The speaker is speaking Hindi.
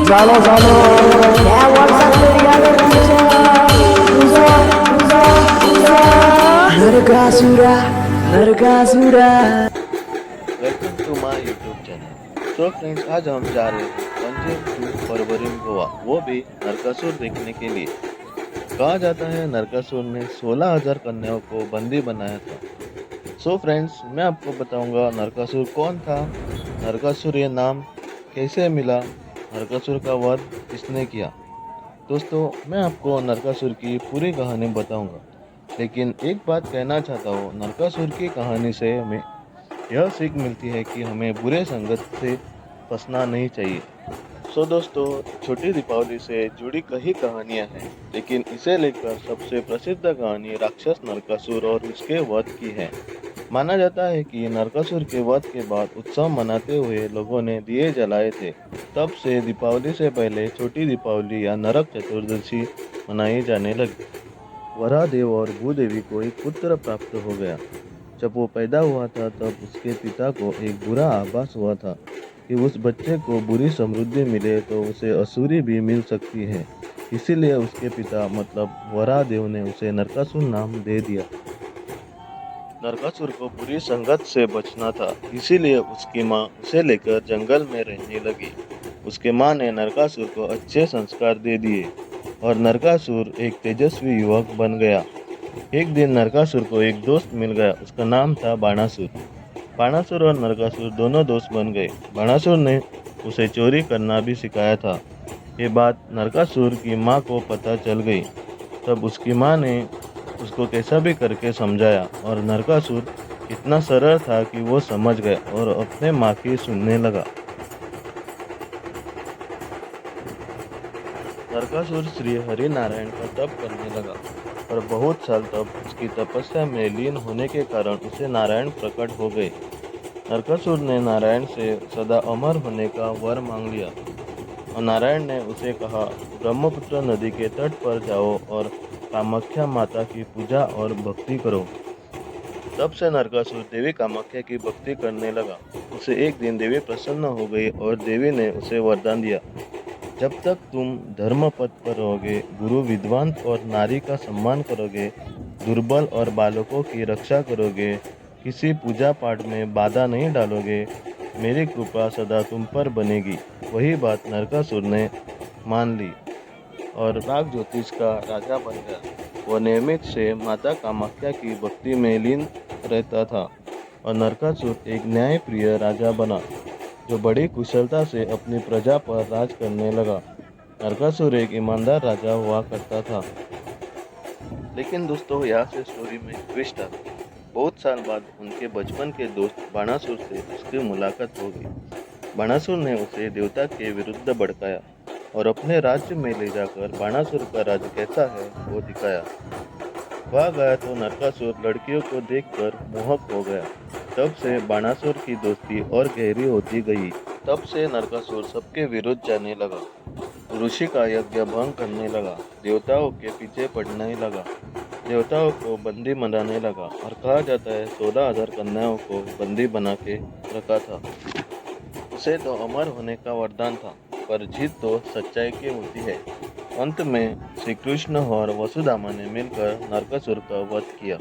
ચાલો ચાલો ત્યાં વરસાદ પડી આવે Narakasura Narakasura. Welcome to my YouTube channel. तो फ्रेंड्स, आज हम जा रहे हैं पंजिम टू फरवरी गोवा, वो भी नरकासुर देखने के लिए। कहा जाता है नरकासुर ने 16,000 कन्याओं को बंदी बनाया था। सो फ्रेंड्स, मैं आपको बताऊंगा नरकासुर कौन था, नरकासुर ये नाम कैसे मिला, नरकासुर का वध किसने किया। दोस्तों, मैं आपको नरकासुर की पूरी कहानी बताऊंगा, लेकिन एक बात कहना चाहता हूँ, नरकासुर की कहानी से हमें यह सीख मिलती है कि हमें बुरे संगत से फंसना नहीं चाहिए। सो दोस्तों, छोटी दीपावली से जुड़ी कई कहानियाँ हैं, लेकिन इसे लेकर सबसे प्रसिद्ध कहानी राक्षस नरकासुर और उसके वध की है। माना जाता है कि नरकासुर के वध के बाद उत्सव मनाते हुए लोगों ने दिए जलाए थे। तब से दीपावली से पहले छोटी दीपावली या नरक चतुर्दशी मनाई जाने लगी। वरादेव और भूदेवी को एक पुत्र प्राप्त हो गया। जब वो पैदा हुआ था तब उसके पिता को एक बुरा आभास हुआ था कि उस बच्चे को बुरी समृद्धि मिले तो उसे असुरी भी मिल सकती है। इसीलिए उसके पिता मतलब वरादेव ने उसे नरकासुर नाम दे दिया। नरकासुर को बुरी संगत से बचना था, इसीलिए उसकी माँ उसे लेकर जंगल में रहने लगी। उसके माँ ने नरकासुर को अच्छे संस्कार दे दिए और नरकासुर एक तेजस्वी युवक बन गया। एक दिन नरकासुर को एक दोस्त मिल गया, उसका नाम था बाणासुर। बाणासुर और नरकासुर दोनों दोस्त बन गए। बाणासुर ने उसे चोरी करना भी सिखाया था। ये बात नरकासुर की माँ को पता चल गई। तब उसकी माँ ने उसको कैसा भी करके समझाया और नरकासुर इतना सरल था कि वो समझ गया और अपने माँ की सुनने लगा। नरकासुर श्री हरि नारायण का तप करने लगा और बहुत साल तक उसकी तपस्या में लीन होने के कारण उसे नारायण प्रकट हो गए। नरकासुर ने नारायण से सदा अमर होने का वर मांग लिया और नारायण ने उसे कहा, ब्रह्मपुत्र नदी के तट पर जाओ और कामाख्या माता की पूजा और भक्ति करो। तब से नरकासुर देवी कामाख्या की भक्ति करने लगा। उसे एक दिन देवी प्रसन्न हो गई और देवी ने उसे वरदान दिया, जब तक तुम धर्म पथ पर रहोगे, गुरु विद्वान और नारी का सम्मान करोगे, दुर्बल और बालकों की रक्षा करोगे, किसी पूजा पाठ में बाधा नहीं डालोगे, मेरी कृपा सदा तुम पर बनेगी। वही बात नरकासुर ने मान ली और नाग ज्योतिष का राजा बन गया। वह नियमित से माता कामाख्या की भक्ति में लीन रहता था और नरकासुर एक न्यायप्रिय राजा बना, जो बड़ी कुशलता से अपनी प्रजा पर राज करने लगा। नरकासुर एक ईमानदार राजा हुआ करता था। लेकिन दोस्तों, यहाँ से स्टोरी में ट्विस्ट आता है। बहुत साल बाद उनके बचपन के दोस्त बाणासुर से उसकी मुलाकात हो गई। बाणासुर ने उसे देवता के विरुद्ध भड़काया और अपने राज्य में ले जाकर बाणासुर का राज्य कैसा है वो दिखाया। वहाँ गया तो नरकासुर लड़कियों को देखकर मोहक हो गया। तब से बाणासुर की दोस्ती और गहरी होती गई। तब से नरकासुर सबके विरुद्ध जाने लगा, ऋषि का यज्ञ भंग करने लगा, देवताओं के पीछे पड़ने लगा, देवताओं को बंदी बनाने लगा और कहा जाता है 16,000 कन्याओं को बंदी बना के रखा था। उसे तो अमर होने का वरदान था, पर जीत तो सच्चाई की होती है। अंत में श्री कृष्ण और वसुदामा ने मिलकर नरकासुर का वध किया।